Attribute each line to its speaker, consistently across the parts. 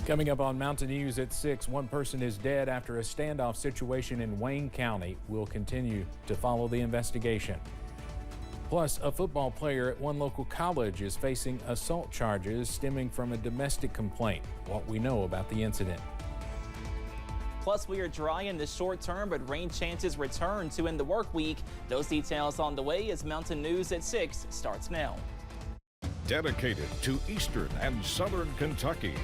Speaker 1: Coming up on Mountain News at 6, one person is dead after a standoff situation in Wayne County. We'll continue to follow the investigation. Plus, a football player at one local college is facing assault charges stemming from a domestic complaint. What we know about the incident.
Speaker 2: Plus, we are dry in the short term, but rain chances return to end the work week. Those details on the way as Mountain News at 6 starts now.
Speaker 3: Dedicated to Eastern and Southern Kentucky,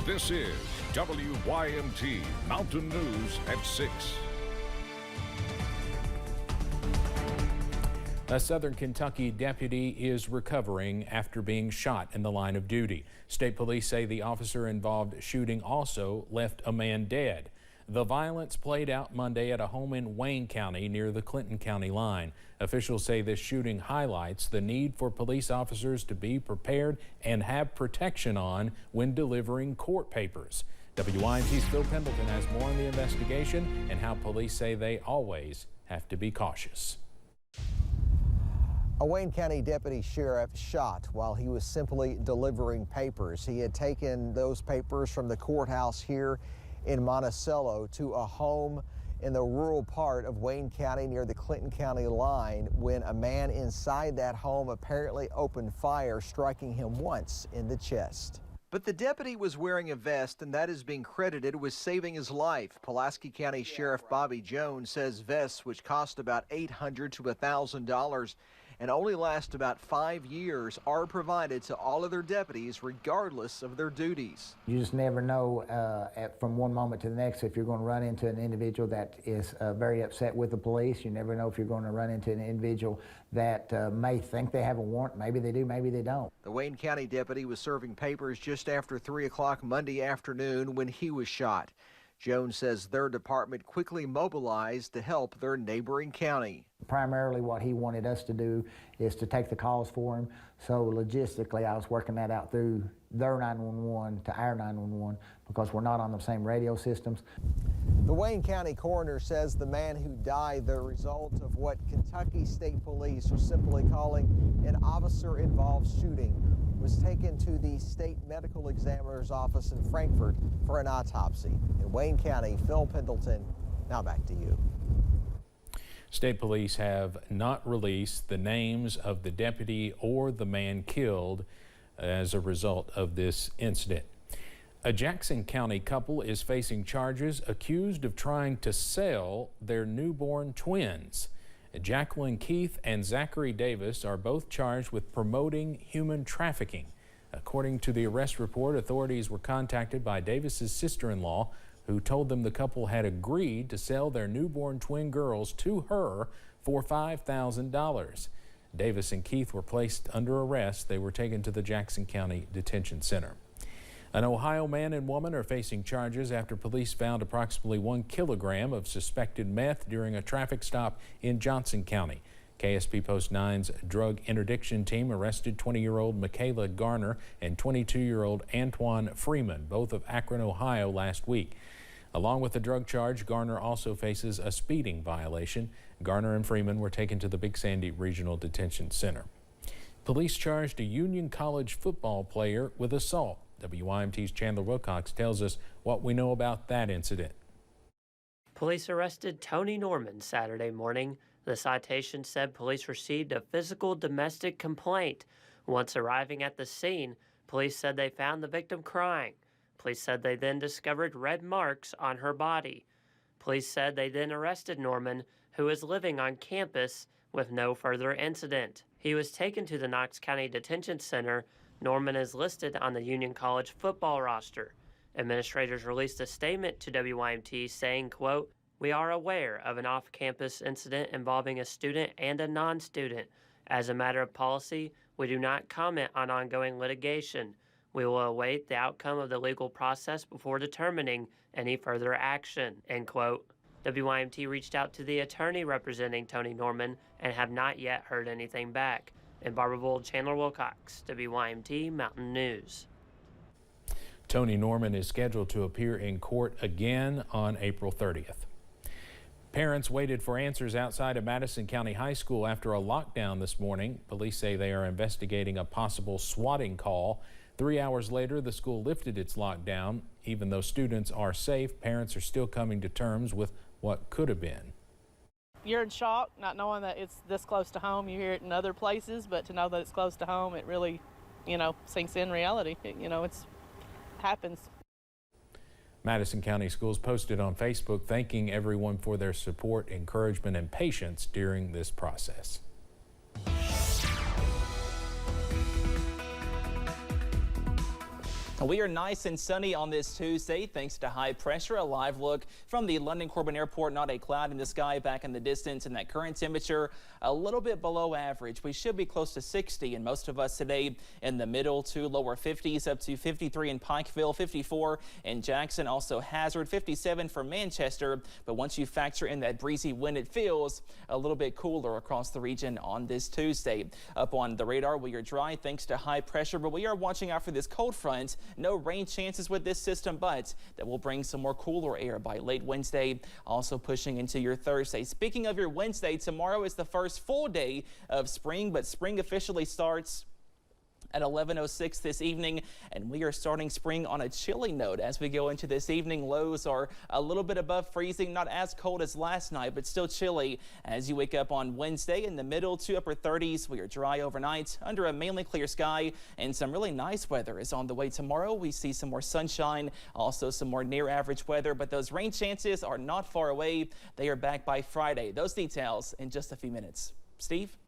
Speaker 3: this is WYMT Mountain News at 6.
Speaker 1: A Southern Kentucky deputy is recovering after being shot in the line of duty. State police say the officer involved shooting also left a man dead. The violence played out Monday at a home in Wayne County near the Clinton County line. Officials say this shooting highlights the need for police officers to be prepared and have protection on when delivering court papers. WYMT's Phil Pendleton has more on the investigation and how police say they always have to be cautious.
Speaker 4: A Wayne County deputy sheriff shot while he was simply delivering papers. He had taken those papers from the courthouse here in Monticello to a home in the rural part of Wayne County near the Clinton County line when a man inside that home apparently opened fire, striking him once in the chest. But the deputy was wearing a vest, and that is being credited with saving his life. Pulaski County Sheriff Bobby Jones says vests, which cost about $800 to $1,000 and only last about 5 years, are provided to all of their deputies regardless of their duties.
Speaker 5: You just never know from one moment to the next if you're going to run into an individual that is very upset with the police. You never know if you're going to run into an individual that may think they have a warrant. Maybe they do, maybe they don't.
Speaker 4: The Wayne County deputy was serving papers just after 3 o'clock Monday afternoon when he was shot. Jones says their department quickly mobilized to help their neighboring county.
Speaker 5: Primarily what he wanted us to do is to take the calls for him. So logistically, I was working that out through their 911 to our 911 because we're not on the same radio systems.
Speaker 4: The Wayne County coroner says the man who died the result of what Kentucky State Police are simply calling an officer-involved shooting was taken to the state medical examiner's office in Frankfort for an autopsy. In Wayne County, Phil Pendleton, now back to you.
Speaker 1: State police have not released the names of the deputy or the man killed as a result of this incident. A Jackson County couple is facing charges accused of trying to sell their newborn twins. Jacqueline Keith and Zachary Davis are both charged with promoting human trafficking. According to the arrest report, authorities were contacted by Davis's sister-in-law, who told them the couple had agreed to sell their newborn twin girls to her for $5,000. Davis and Keith were placed under arrest. They were taken to the Jackson County Detention Center. An Ohio man and woman are facing charges after police found approximately 1 kilogram of suspected meth during a traffic stop in Johnson County. KSP Post 9's drug interdiction team arrested 20-year-old Michaela Garner and 22-year-old Antoine Freeman, both of Akron, Ohio, last week. Along with the drug charge, Garner also faces a speeding violation. Garner and Freeman were taken to the Big Sandy Regional Detention Center. Police charged a Union College football player with assault. WYMT's Chandler Wilcox tells us what we know about that incident.
Speaker 6: Police arrested Tony Norman Saturday morning. The citation said police received a physical domestic complaint. Once arriving at the scene, police said they found the victim crying. Police said they then discovered red marks on her body. Police said they then arrested Norman, who is living on campus, with no further incident. He was taken to the Knox County Detention Center. Norman is listed on the Union College football roster. Administrators released a statement to WYMT saying, quote, "We are aware of an off-campus incident involving a student and a non-student. As a matter of policy, we do not comment on ongoing litigation. We will await the outcome of the legal process before determining any further action," end quote. WYMT reached out to the attorney representing Tony Norman and have not yet heard anything back. In Barberville, Chandler Wilcox, WYMT Mountain News.
Speaker 1: Tony Norman is scheduled to appear in court again on April 30th. Parents waited for answers outside of Madison County High School after a lockdown this morning. Police say they are investigating a possible swatting call. 3 hours later, the school lifted its lockdown. Even though students are safe, parents are still coming to terms with what could have been.
Speaker 7: You're in shock, not knowing that it's this close to home. You hear it in other places, but to know that it's close to home, it really, sinks in reality. It happens.
Speaker 1: Madison County Schools posted on Facebook thanking everyone for their support, encouragement, and patience during this process.
Speaker 2: We are nice and sunny on this Tuesday thanks to high pressure. A live look from the London Corbin Airport. Not a cloud in the sky back in the distance, and that current temperature a little bit below average. We should be close to 60, and most of us today in the middle to lower 50s, up to 53 in Pikeville, 54 in Jackson, also Hazard, 57 for Manchester. But once you factor in that breezy wind, it feels a little bit cooler across the region on this Tuesday. Up on the radar, we are dry thanks to high pressure, but we are watching out for this cold front. No rain chances with this system, but that will bring some more cooler air by late Wednesday, also pushing into your Thursday. Speaking of your Wednesday, tomorrow is the first full day of spring, but spring officially starts at 11:06 this evening, and we are starting spring on a chilly note as we go into this evening. Lows are a little bit above freezing, not as cold as last night, but still chilly as you wake up on Wednesday. In the middle to upper 30s. We are dry overnight under a mainly clear sky, and some really nice weather is on the way tomorrow. We see some more sunshine, also some more near average weather, but those rain chances are not far away. They are back by Friday. Those details in just a few minutes. Steve?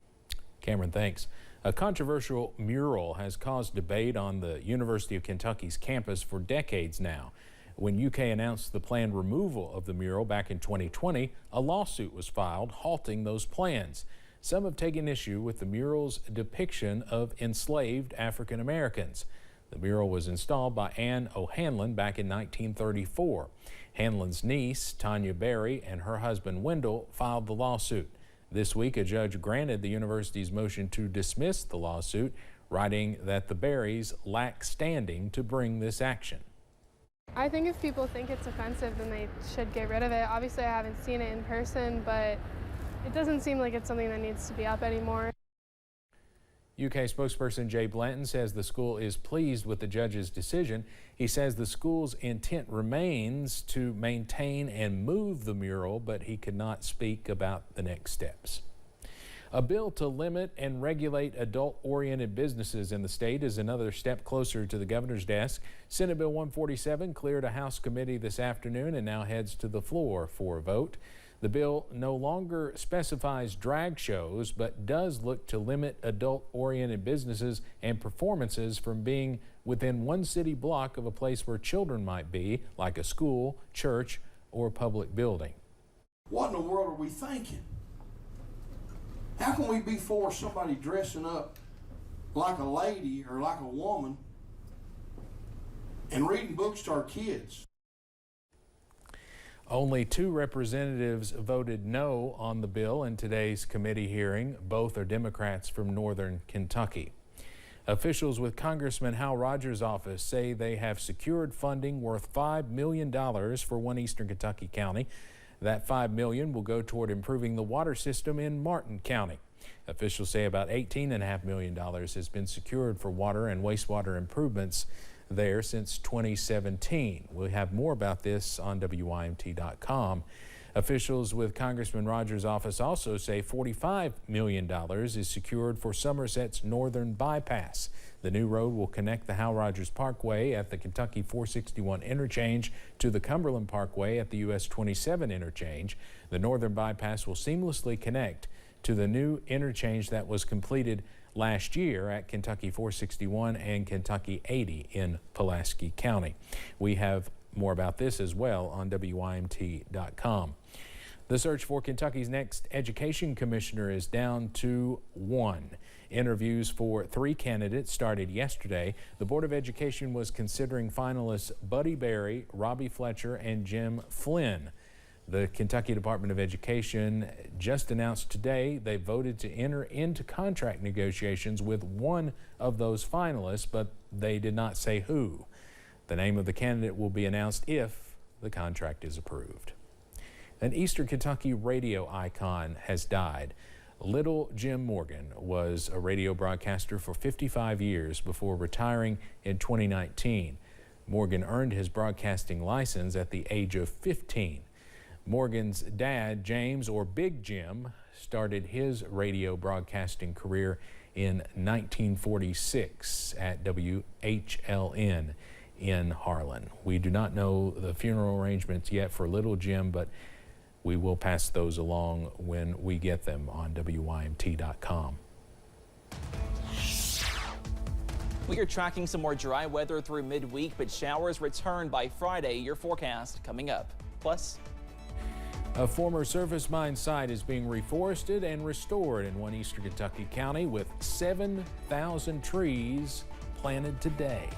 Speaker 1: Cameron, thanks. A controversial mural has caused debate on the University of Kentucky's campus for decades now. When UK announced the planned removal of the mural back in 2020, a lawsuit was filed halting those plans. Some have taken issue with the mural's depiction of enslaved African Americans. The mural was installed by Anne O'Hanlon back in 1934. Hanlon's niece, Tanya Berry, and her husband Wendell filed the lawsuit. This week, a judge granted the university's motion to dismiss the lawsuit, writing that the Berrys lack standing to bring this action.
Speaker 8: I think if people think it's offensive, then they should get rid of it. Obviously, I haven't seen it in person, but it doesn't seem like it's something that needs to be up anymore.
Speaker 1: UK spokesperson Jay Blanton says the school is pleased with the judge's decision. He says the school's intent remains to maintain and move the mural, but he could not speak about the next steps. A bill to limit and regulate adult-oriented businesses in the state is another step closer to the governor's desk. Senate Bill 147 cleared a House committee this afternoon and now heads to the floor for a vote. The bill no longer specifies drag shows, but does look to limit adult-oriented businesses and performances from being within one city block of a place where children might be, like a school, church, or public building.
Speaker 9: What in the world are we thinking? How can we be for somebody dressing up like a lady or like a woman and reading books to our kids?
Speaker 1: Only 2 representatives voted no on the bill in today's committee hearing. Both are Democrats from northern Kentucky. Officials with Congressman Hal Rogers' office say they have secured funding worth $5 million for one eastern Kentucky county. That $5 million will go toward improving the water system in Martin County. Officials say about $18.5 million has been secured for water and wastewater improvements there since 2017. We'll have more about this on WYMT.com. Officials with Congressman Rogers' office also say $45 million is secured for Somerset's northern bypass. The new road will connect the Hal Rogers Parkway at the Kentucky 461 interchange to the Cumberland Parkway at the US 27 interchange. The northern bypass will seamlessly connect to the new interchange that was completed last year at Kentucky 461 and Kentucky 80 in Pulaski County. We have more about this as well on WYMT.com. The search for Kentucky's next education commissioner is down to 1. Interviews for 3 candidates started yesterday. The Board of Education was considering finalists Buddy Berry, Robbie Fletcher, and Jim Flynn. The Kentucky Department of Education just announced today they voted to enter into contract negotiations with one of those finalists, but they did not say who. The name of the candidate will be announced if the contract is approved. An Eastern Kentucky radio icon has died. Little Jim Morgan was a radio broadcaster for 55 years before retiring in 2019. Morgan earned his broadcasting license at the age of 15. Morgan's dad, James, or Big Jim, started his radio broadcasting career in 1946 at WHLN in Harlan. We do not know the funeral arrangements yet for Little Jim, but we will pass those along when we get them on WYMT.com.
Speaker 2: We are tracking some more dry weather through midweek, but showers return by Friday. Your forecast coming up. Plus,
Speaker 1: a former surface mine site is being reforested and restored in one eastern Kentucky county with 7,000 trees planted today.